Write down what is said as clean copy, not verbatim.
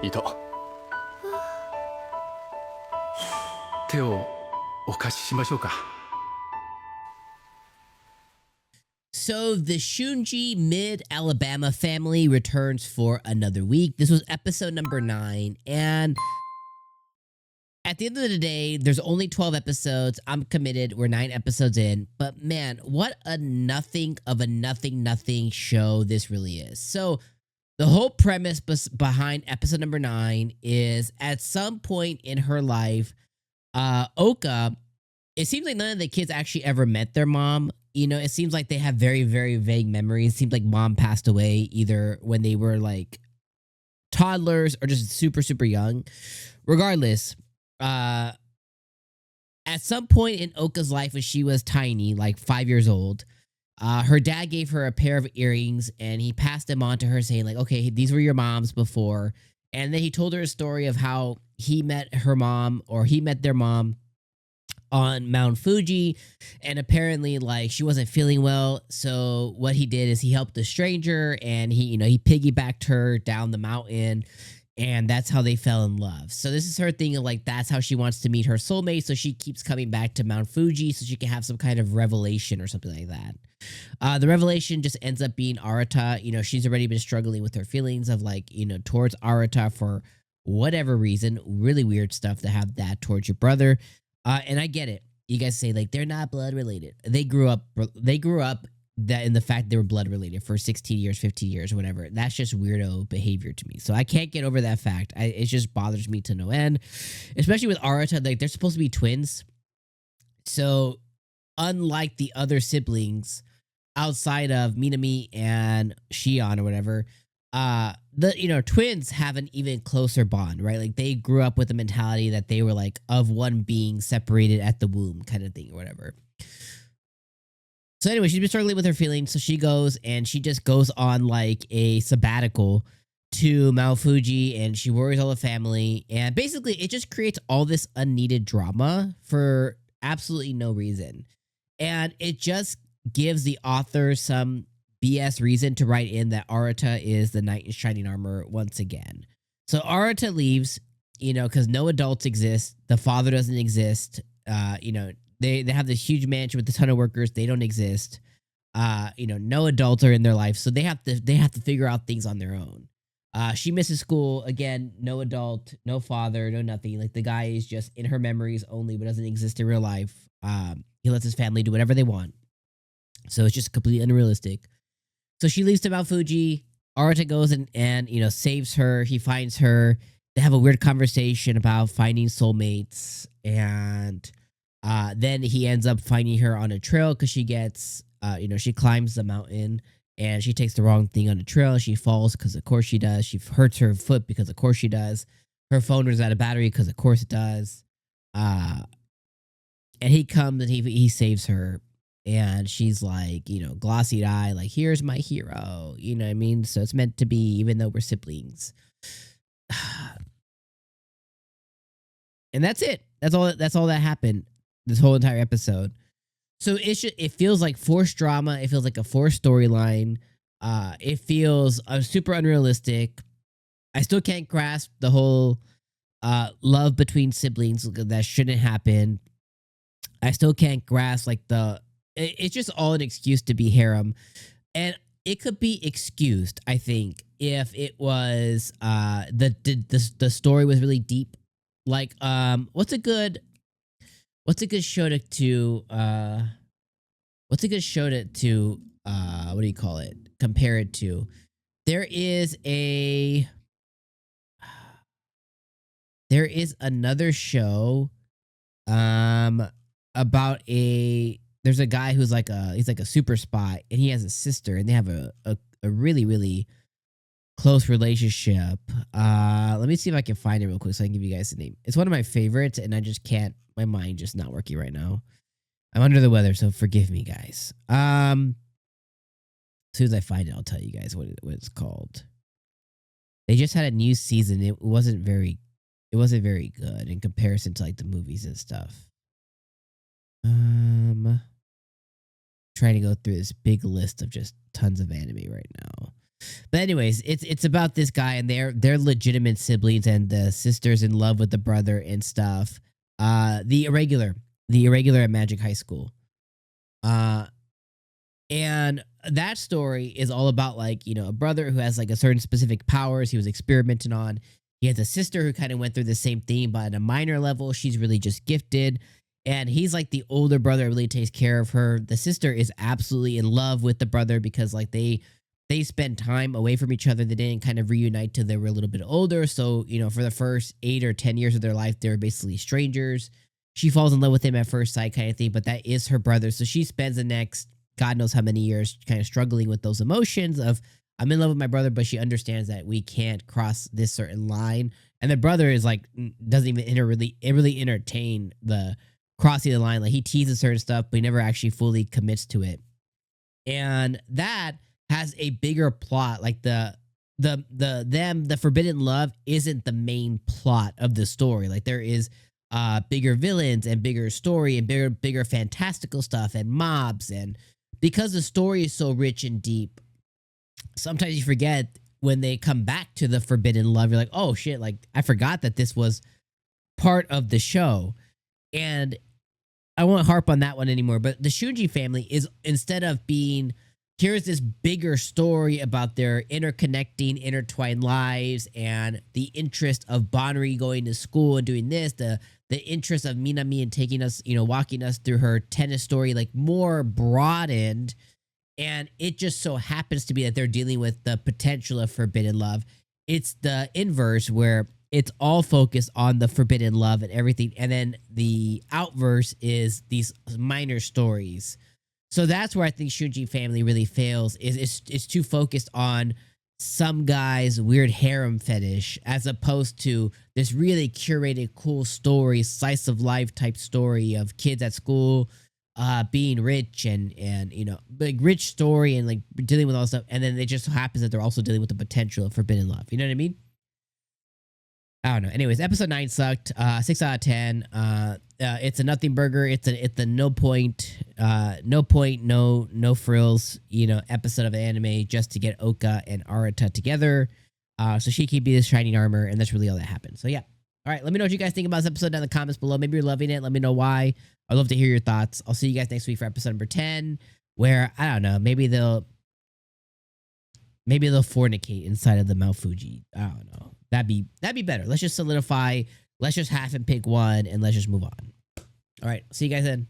いた。手をお貸ししましょうか。 So the Shiunji Mid-Alabama family returns for another week. This was episode number 9, and at the end of the day, there's only 12 episodes. I'm committed. We're 9 episodes in. But man, what a nothing of a nothing show this really is. So the whole premise behind episode number 9 is at some point in her life, Ouka, it seems like none of the kids actually ever met their mom. You know, it seems like they have very, very vague memories. It seems like mom passed away either when they were like toddlers or just super, super young. Regardless, at some point in Ouka's life when she was tiny, like 5 years old, her dad gave her a pair of earrings and he passed them on to her saying like, okay, these were your mom's before. And then he told her a story of how he met her mom, or he met their mom on Mount Fuji, and apparently like she wasn't feeling well, so what he did is he helped a stranger and he piggybacked her down the mountain, and that's how they fell in love. So this is her thing of like that's how she wants to meet her soulmate, so she keeps coming back to Mount Fuji so she can have some kind of revelation or something like that. The revelation just ends up being Arata. You know, she's already been struggling with her feelings of like, you know, towards Arata for whatever reason. Really weird stuff to have that towards your brother. And I get it. You guys say like they're not blood related. They grew up that in the fact they were blood related for 16 years, 15 years, or whatever. That's just weirdo behavior to me. So I can't get over that fact. It just bothers me to no end, especially with Arata. Like they're supposed to be twins. So unlike the other siblings outside of Minami and Shion or whatever, the twins have an even closer bond, right? Like they grew up with the mentality that they were like of one being separated at the womb kind of thing or whatever. So anyway, she's been struggling with her feelings, so she goes and she just goes on like a sabbatical to Mount Fuji, and she worries all the family, and basically it just creates all this unneeded drama for absolutely no reason. And it just gives the author some BS reason to write in that Arata is the knight in shining armor once again. So Arata leaves, because no adults exist. The father doesn't exist. They have this huge mansion with a ton of workers. They don't exist. No adults are in their life, so they have to figure out things on their own. She misses school again. No adult, no father, no nothing. Like the guy is just in her memories only, but doesn't exist in real life. He lets his family do whatever they want, so it's just completely unrealistic. So she leaves to Mount Fuji. Arata goes and saves her. He finds her. They have a weird conversation about finding soulmates, and then he ends up finding her on a trail because she gets, she climbs the mountain and she takes the wrong thing on the trail. She falls because of course she does. She hurts her foot because of course she does. Her phone runs out of battery because of course it does. And he comes and he saves her. And she's like, glossy eye, like, here's my hero. You know what I mean? So it's meant to be, even though we're siblings. And that's it. That's all that happened this whole entire episode. So it feels like forced drama. It feels like a forced storyline. It feels super unrealistic. I still can't grasp the whole love between siblings. That shouldn't happen. I still can't grasp like it's just all an excuse to be harem. And it could be excused, I think, if it was the story was really deep. Like what's a good show to what do you call it? Compare it to. There is another show about there's a guy who's he's like a super spy, and he has a sister, and they have a really, really close relationship. Let me see if I can find it real quick so I can give you guys the name. It's one of my favorites, and I just can't. My mind just not working right now. I'm under the weather, so forgive me, guys. As soon as I find it, I'll tell you guys what it's called. They just had a new season. It wasn't very good in comparison to like the movies and stuff. Trying to go through this big list of just tons of anime right now. But anyways, it's about this guy and they're legitimate siblings and the sister's in love with the brother and stuff. The irregular at Magic High School. Uh and that story is all about like, a brother who has like a certain specific powers he was experimenting on. He has a sister who kind of went through the same thing, but at a minor level, she's really just gifted. And he's like the older brother, really takes care of her. The sister is absolutely in love with the brother because like they spend time away from each other. They didn't kind of reunite till they were a little bit older. So, for the first 8 or 10 years of their life, they were basically strangers. She falls in love with him at first sight kind of thing, but that is her brother. So she spends the next God knows how many years kind of struggling with those emotions of I'm in love with my brother, but she understands that we can't cross this certain line. And the brother is like doesn't even really entertain the crossing the line. Like he teases certain stuff, but he never actually fully commits to it. And that has a bigger plot. Like the forbidden love isn't the main plot of the story. Like there is bigger villains and bigger story and bigger fantastical stuff and mobs. And because the story is so rich and deep, sometimes you forget when they come back to the forbidden love. You're like, oh shit, like I forgot that this was part of the show. And I won't harp on that one anymore, but the Shiunji family is, instead of being, here's this bigger story about their interconnecting, intertwined lives and the interest of Bonri going to school and doing this, the interest of Minami and taking us, walking us through her tennis story, like more broadened. And it just so happens to be that they're dealing with the potential of forbidden love. It's the inverse where it's all focused on the forbidden love and everything. And then the outverse is these minor stories. So that's where I think Shiunji family really fails, is it's too focused on some guy's weird harem fetish as opposed to this really curated, cool story, slice of life type story of kids at school being rich and like rich story and like dealing with all this stuff. And then it just so happens that they're also dealing with the potential of forbidden love. You know what I mean? I don't know. Anyways, episode 9 sucked. 6 out of 10. It's a nothing burger. It's a no point, no frills, episode of anime just to get Ouka and Arata together. So she can be this shining armor, and that's really all that happened. So yeah. All right, let me know what you guys think about this episode down in the comments below. Maybe you're loving it. Let me know why. I'd love to hear your thoughts. I'll see you guys next week for episode number 10, where I don't know, maybe they'll fornicate inside of the Mount Fuji. I don't know. That'd be better. Let's just solidify. Let's just half and pick one, and let's just move on. All right, see you guys then.